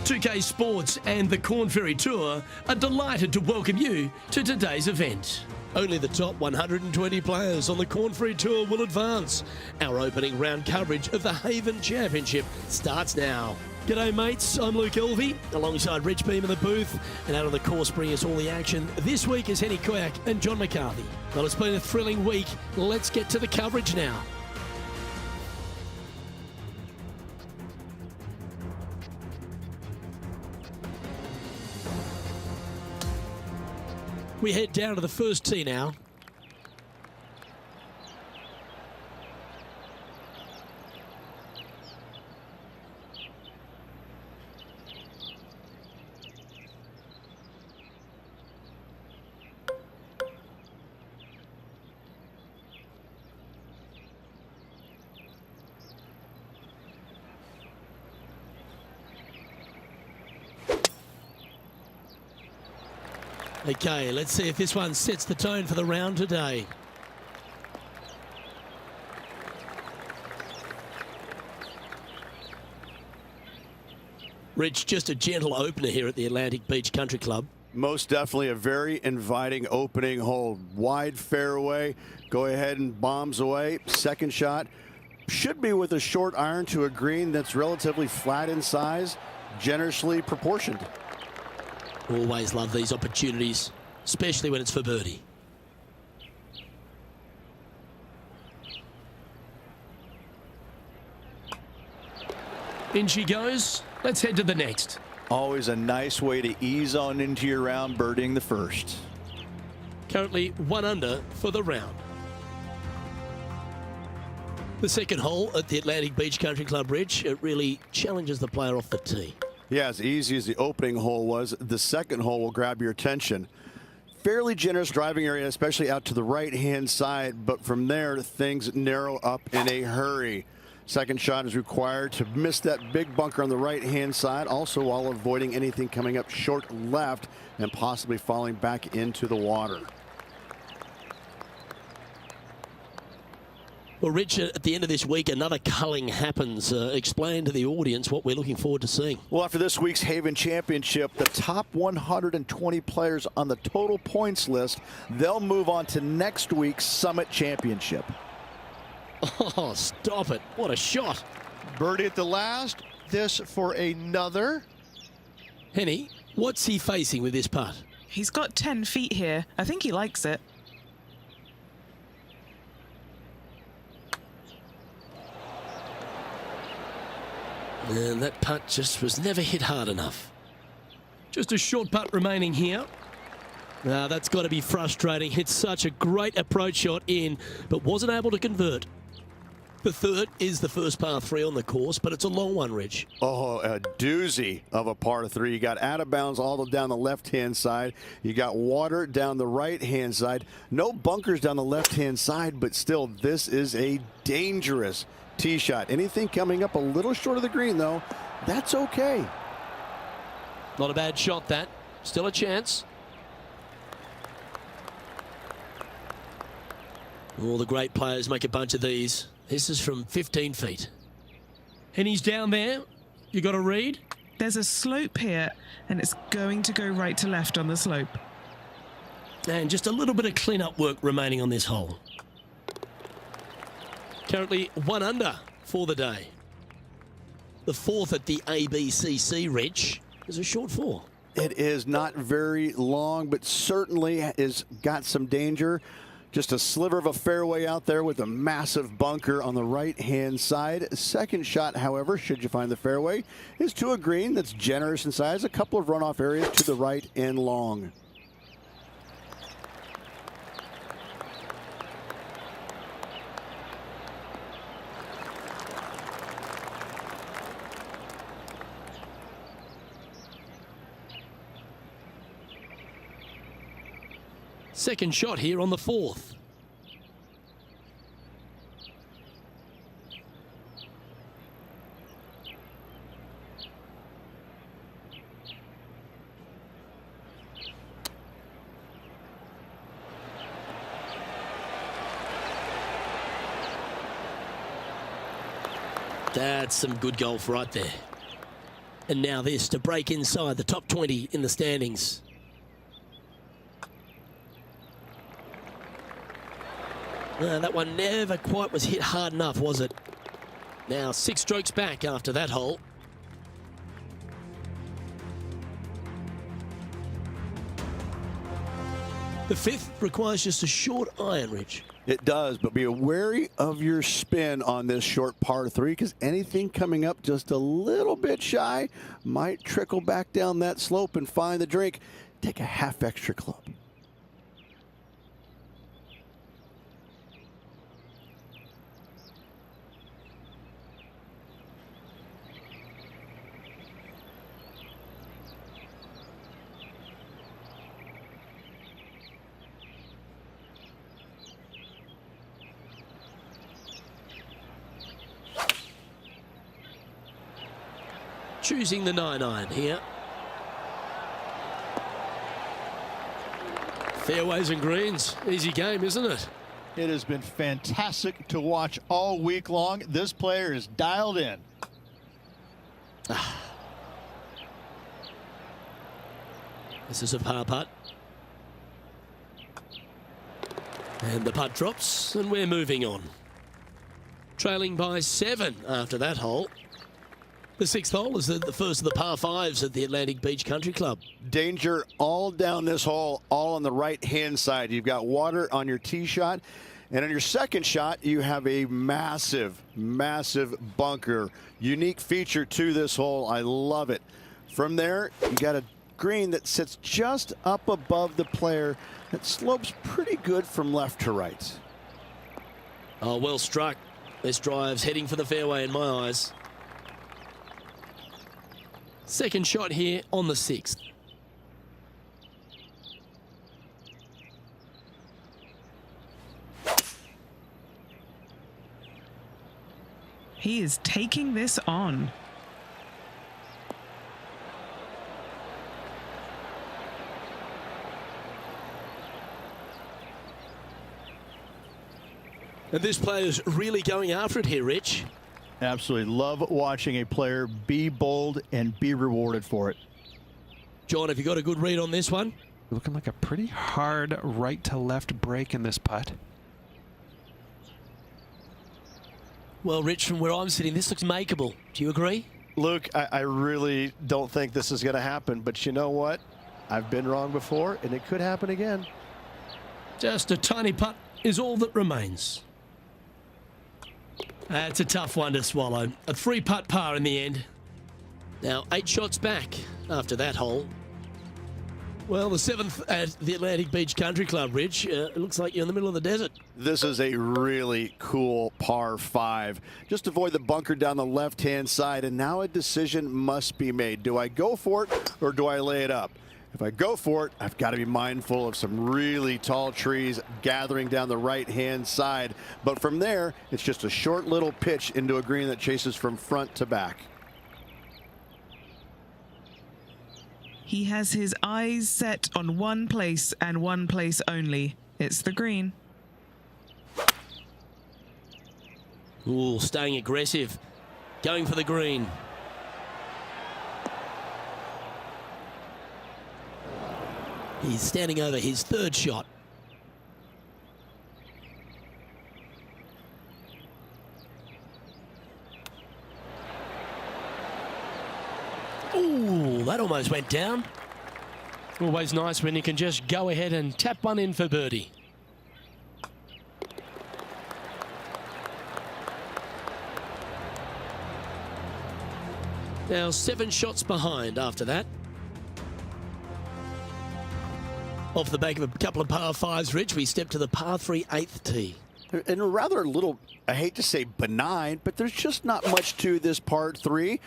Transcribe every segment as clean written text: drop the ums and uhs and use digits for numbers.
2K Sports and the Corn Ferry Tour are delighted to welcome you to today's event. Only the top 120 players on the Corn Ferry Tour will advance. Our opening round coverage of the Haven Championship starts now. G'day mates, I'm Luke Elvey, alongside Rich Beam in the booth, and out on the course bringing us all the action this week is Henny Koyak and John McCarthy. Well, it's been a thrilling week. Let's get to the coverage now. We head down to the first tee now. Okay, let's see if this one sets the tone for the round today. Rich, just a gentle opener here at the Atlantic Beach Country Club. Most definitely a very inviting opening hole. Wide fairway, go ahead and bombs away. Second shot should be with a short iron to a green that's relatively flat in size, generously proportioned. Always love these opportunities, especially when it's for birdie. In she goes. Let's head to the next. Always a nice way to ease on into your round, birdieing the first. Currently 1 under for the round. The second hole at the Atlantic Beach Country Club, Rich, it really challenges the player off the tee. Yeah, as easy as the opening hole was, the second hole will grab your attention. Fairly generous driving area, especially out to the right-hand side, but from there, things narrow up in a hurry. Second shot is required to miss that big bunker on the right-hand side, also while avoiding anything coming up short left and possibly falling back into the water. Well, Richard, at the end of this week, another culling happens. Explain to the audience what we're looking forward to seeing. Well, after this week's Haven Championship, the top 120 players on the total points list, they'll move on to next week's Summit Championship. Oh, stop it. What a shot. Birdie at the last. This for another. Henny, what's he facing with this putt? He's got 10 feet here. I think he likes it. And that putt just was never hit hard enough. Just a short putt remaining here. Now that's got to be frustrating. Hit such a great approach shot in, but wasn't able to convert. The third is the first par 3 on the course, but it's a long one, Rich. Oh, a doozy of a par 3. You got out of bounds all down the left-hand side. You got water down the right-hand side. No bunkers down the left-hand side, but still, this is a dangerous tee shot. Anything coming up a little short of the green, though, that's okay. Not a bad shot, that. Still a chance. All the great players make a bunch of these. This is from 15 feet. Henny's down there. You got a read? There's a slope here, and it's going to go right to left on the slope. And just a little bit of clean-up work remaining on this hole. Currently 1 under for the day. The fourth at the ABCC, Rich, is a short 4. It is not very long, but certainly has got some danger. Just a sliver of a fairway out there with a massive bunker on the right-hand side. Second shot, however, should you find the fairway, is to a green that's generous in size. A couple of runoff areas to the right and long. Second shot here on the fourth. That's some good golf right there. And now this to break inside the top 20 in the standings. That one never quite was hit hard enough, was it? Now 6 strokes back after that hole. The 5th requires just a short iron, Rich. It does, but be wary of your spin on this short par 3 because anything coming up just a little bit shy might trickle back down that slope and find the drink. Take a half extra club. Choosing the 9-iron here. Fairways and greens. Easy game, isn't it? It has been fantastic to watch all week long. This player is dialed in. This is a par putt. And the putt drops, and we're moving on. Trailing by 7 after that hole. The 6th hole is the first of the par 5s at the Atlantic Beach Country Club. Danger all down this hole, all on the right-hand side. You've got water on your tee shot, and on your second shot, you have a massive, massive bunker. Unique feature to this hole. I love it. From there, you got a green that sits just up above the player that slopes pretty good from left to right. Oh, well struck. This drive's heading for the fairway in my eyes. Second shot here on the 6th. He is taking this on. And this player's really going after it here, Rich. Absolutely love watching a player be bold and be rewarded for it. John, have you got a good read on this one? Looking like a pretty hard right to left break in this putt. Well, Rich, from where I'm sitting, this looks makeable. Do you agree? Luke, I really don't think this is going to happen, but you know what? I've been wrong before, and it could happen again. Just a tiny putt is all that remains. That's a tough one to swallow. A 3-putt par in the end. Now 8 shots back after that hole. Well, the 7th at the Atlantic Beach Country Club, Rich. It looks like you're in the middle of the desert. This is a really cool par 5. Just avoid the bunker down the left-hand side, and now a decision must be made. Do I go for it or do I lay it up? If I go for it, I've got to be mindful of some really tall trees gathering down the right-hand side. But from there, it's just a short little pitch into a green that chases from front to back. He has his eyes set on one place and one place only. It's the green. Ooh, staying aggressive. Going for the green. He's standing over his 3rd shot. Ooh, that almost went down. Always nice when you can just go ahead and tap one in for birdie. Now 7 shots behind after that. Off the back of a couple of par 5s, Rich, we step to the par 3 8th tee. And a rather little, I hate to say benign, but there's just not much to this par 3.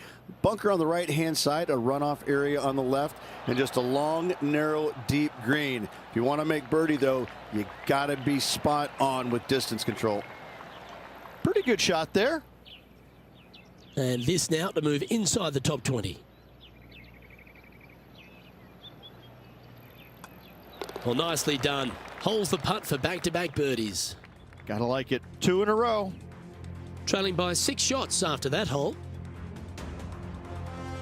Bunker on the right-hand side, a runoff area on the left, and just a long, narrow, deep green. If you want to make birdie, though, you got to be spot on with distance control. Pretty good shot there. And this now to move inside the top 20. Well, nicely done. Holds the putt for back-to-back birdies. Gotta like it. 2 in a row. Trailing by 6 shots after that hole.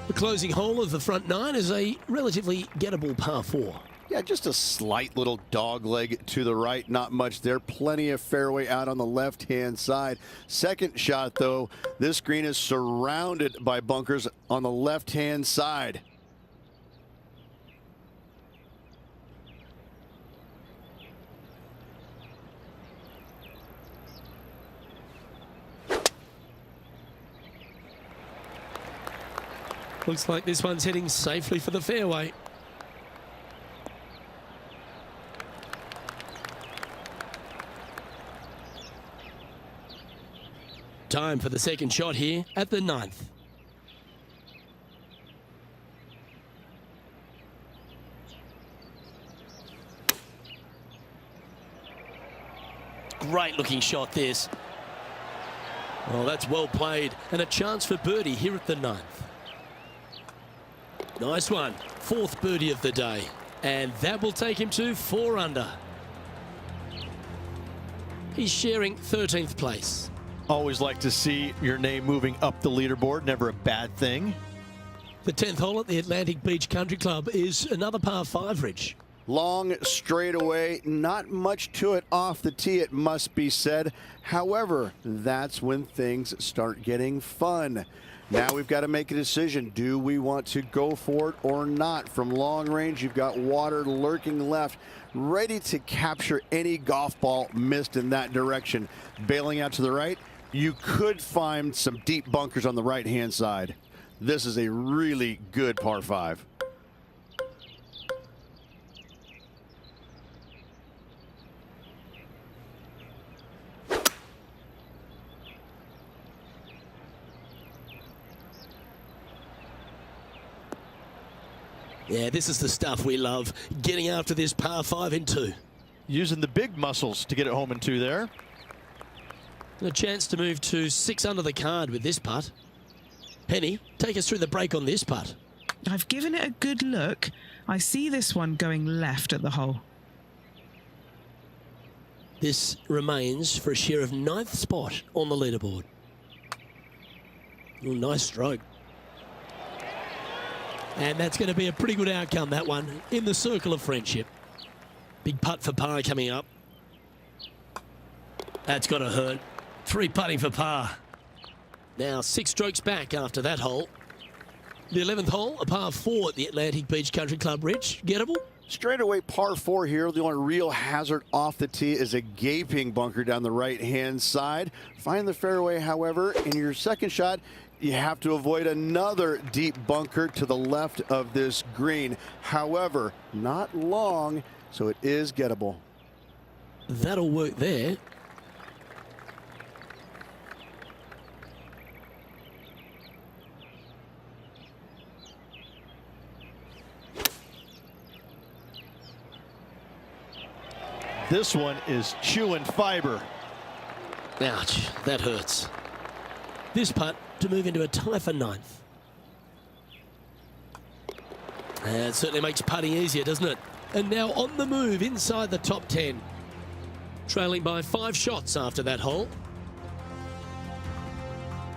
The closing hole of the front nine is a relatively gettable par 4. Yeah, just a slight little dog leg to the right. Not much there. Plenty of fairway out on the left-hand side. Second shot, though, this green is surrounded by bunkers on the left-hand side. Looks like this one's heading safely for the fairway. Time for the second shot here at the 9th. Great looking shot this. Oh, that's well played, and a chance for birdie here at the 9th. Nice one. 4th birdie of the day. And that will take him to 4 under. He's sharing 13th place. Always like to see your name moving up the leaderboard. Never a bad thing. The 10th hole at the Atlantic Beach Country Club is another par 5, Rich. Long straightaway, not much to it off the tee, it must be said. However, that's when things start getting fun. Now we've got to make a decision. Do we want to go for it or not? From long range, you've got water lurking left, ready to capture any golf ball missed in that direction. Bailing out to the right, you could find some deep bunkers on the right-hand side. This is a really good par 5. Yeah, this is the stuff we love. Getting after this par 5 in 2. Using the big muscles to get it home in 2 there. And a chance to move to 6 under the card with this putt. Penny, take us through the break on this putt. I've given it a good look. I see this one going left at the hole. This remains for a share of 9th spot on the leaderboard. Oh, nice stroke. And that's going to be a pretty good outcome, that one, in the circle of friendship. Big putt for par coming up. That's got to hurt. 3 putting for par. Now 6 strokes back after that hole. The 11th hole, a par 4 at the Atlantic Beach Country Club. Rich, gettable? Straightaway par 4 here. The only real hazard off the tee is a gaping bunker down the right-hand side. Find the fairway, however, in your second shot, you have to avoid another deep bunker to the left of this green. However, not long, so it is gettable. That'll work there. This one is chewing fiber. Ouch, that hurts. This putt to move into a tie for 9th. And it certainly makes putting easier, doesn't it? And now on the move inside the top 10. Trailing by 5 shots after that hole.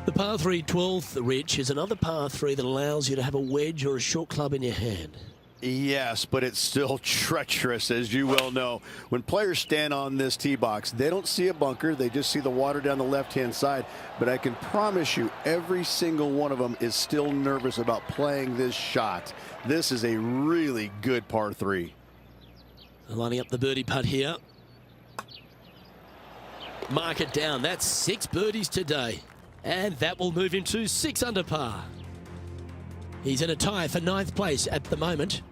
The par 3 12th, Rich, is another par 3 that allows you to have a wedge or a short club in your hand. Yes, but it's still treacherous, as you well know. When players stand on this tee box, they don't see a bunker. They just see the water down the left-hand side. But I can promise you, every single one of them is still nervous about playing this shot. This is a really good par 3. Lining up the birdie putt here. Mark it down. That's 6 birdies today. And that will move him to 6 under par. He's in a tie for 9th place at the moment.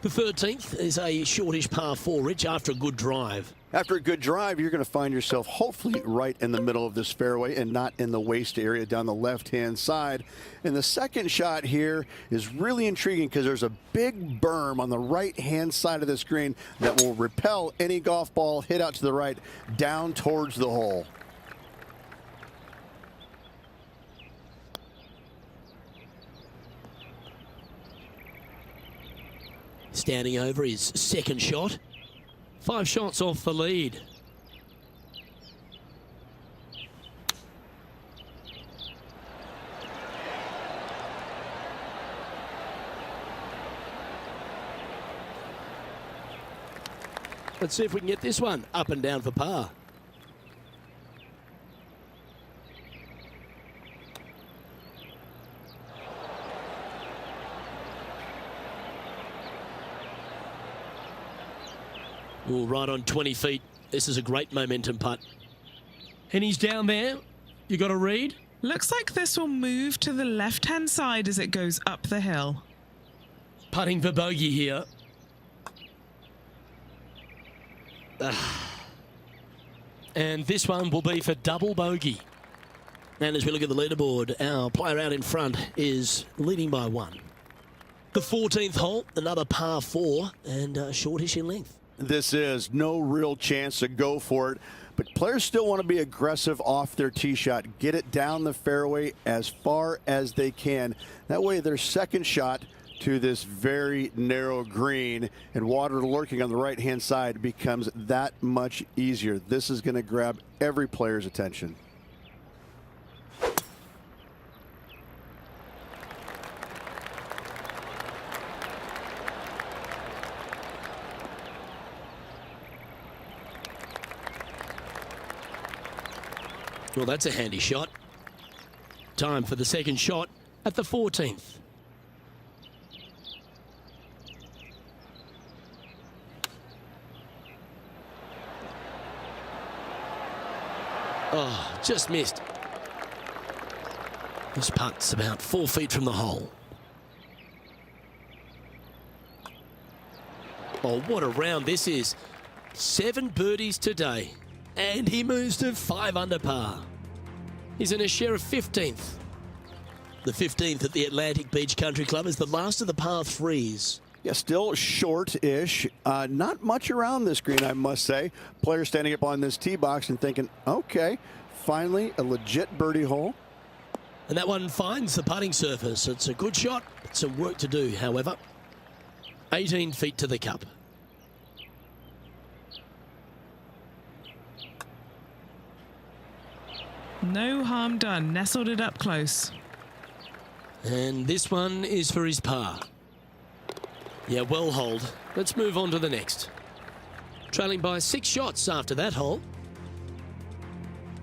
The 13th is a shortish par 4, Rich, after a good drive. After a good drive, you're going to find yourself hopefully right in the middle of this fairway and not in the waist area down the left-hand side. And the second shot here is really intriguing because there's a big berm on the right-hand side of this green that will repel any golf ball hit out to the right down towards the hole. Standing over his second shot. 5 shots off the lead. Let's see if we can get this one up and down for par. Oh, right on 20 feet. This is a great momentum putt. And he's down there. You got a read? Looks like this will move to the left-hand side as it goes up the hill. Putting for bogey here. And this one will be for double bogey. And as we look at the leaderboard, our player out in front is leading by 1. The 14th hole, another par 4 and shortish in length. This is no real chance to go for it, but players still want to be aggressive off their tee shot, get it down the fairway as far as they can. That way their second shot to this very narrow green and water lurking on the right-hand side becomes that much easier. This is going to grab every player's attention. Well, that's a handy shot. Time for the second shot at the 14th. Oh, just missed. This putt's about 4 feet from the hole. Oh, what a round this is. 7 birdies today. And he moves to 5 under par. He's in a share of 15th. The 15th at the Atlantic Beach Country Club is the last of the par 3s. Yeah, still short-ish. Not much around this green, I must say. Players standing up on this tee box and thinking, okay, finally a legit birdie hole. And that one finds the putting surface. It's a good shot. Some work to do, however. 18 feet to the cup. No harm done. Nestled it up close. And this one is for his par. Yeah, well holed. Let's move on to the next. Trailing by 6 shots after that hole.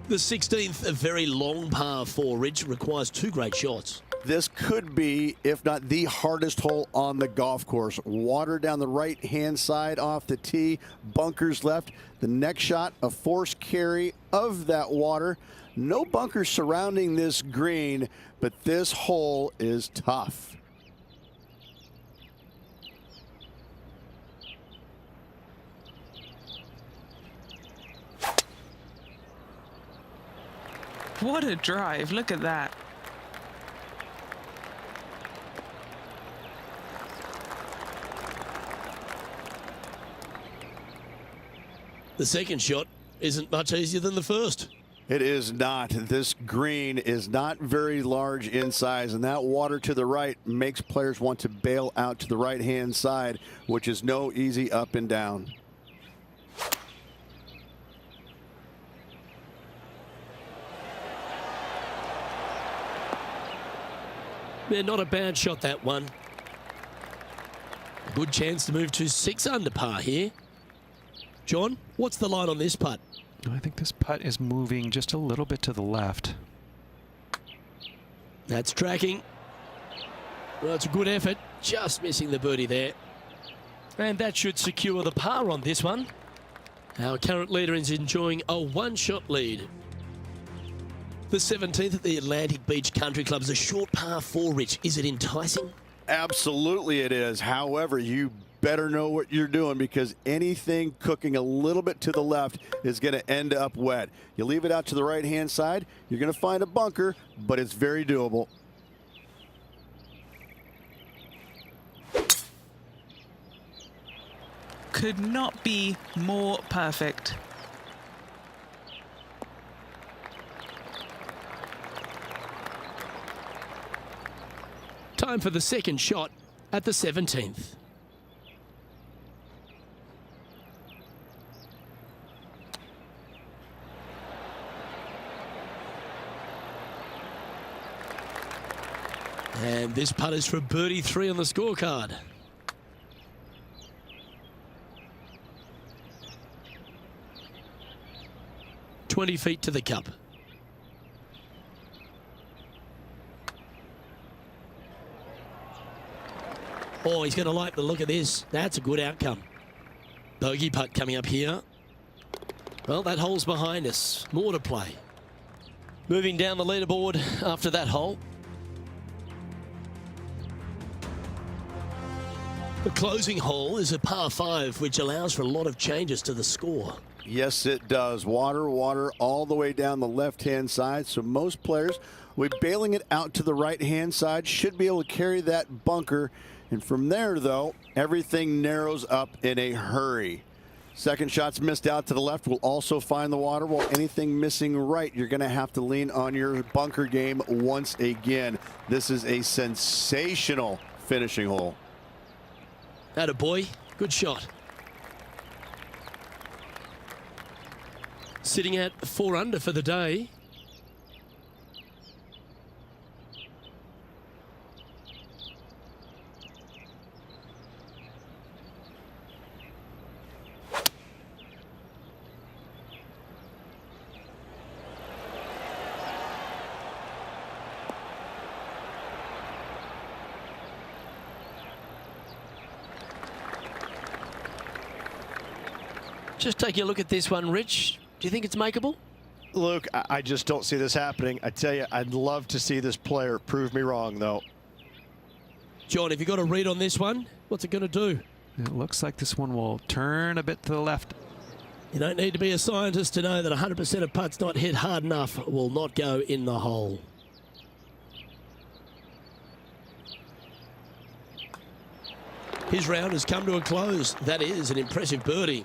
The 16th, a very long par 4, Ridge, requires 2 great shots. This could be, if not the hardest hole on the golf course. Water down the right-hand side off the tee, bunkers left. The next shot, a forced carry of that water. No bunkers surrounding this green, but this hole is tough. What a drive. Look at that. The second shot isn't much easier than the first. It is not. This green is not very large in size, and that water to the right makes players want to bail out to the right-hand side, which is no easy up and down. Yeah, not a bad shot, that one. A good chance to move to 6 under par here. John, what's the line on this putt? I think this putt is moving just a little bit to the left. That's tracking. Well, it's a good effort. Just missing the birdie there. And that should secure the par on this one. Our current leader is enjoying a 1-shot lead. The 17th at the Atlantic Beach Country Club is a short par 4, Rich. Is it enticing? Absolutely it is. However, you better know what you're doing, because anything cooking a little bit to the left is going to end up wet. You leave it out to the right-hand side, you're going to find a bunker, but it's very doable. Could not be more perfect. Time for the second shot at the 17th. And this putt is for birdie 3 on the scorecard. 20 feet to the cup. Oh, he's going to like the look of this. That's a good outcome. Bogey putt coming up here. Well, that hole's behind us. More to play. Moving down the leaderboard after that hole. The closing hole is a par 5, which allows for a lot of changes to the score. Yes, it does. Water all the way down the left-hand side. So most players will be bailing it out to the right-hand side. Should be able to carry that bunker. And from there, though, everything narrows up in a hurry. Second shot's missed out to the left will also find the water, while anything missing right, you're going to have to lean on your bunker game once again. This is a sensational finishing hole. Atta boy, good shot. Sitting at 4 under for the day. Just taking a look at this one, Rich. Do you think it's makeable? Luke, I just don't see this happening. I tell you, I'd love to see this player prove me wrong, though. John, have you got a read on this one? What's it going to do? It looks like this one will turn a bit to the left. You don't need to be a scientist to know that 100% of putts not hit hard enough will not go in the hole. His round has come to a close. That is an impressive birdie.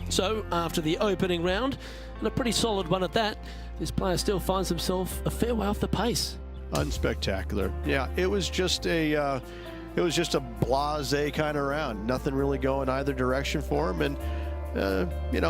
So, after the opening round, and a pretty solid one at that, this player still finds himself a fair way off the pace. Unspectacular. Yeah, it was just a blasé kind of round. Nothing really going either direction for him, and you know.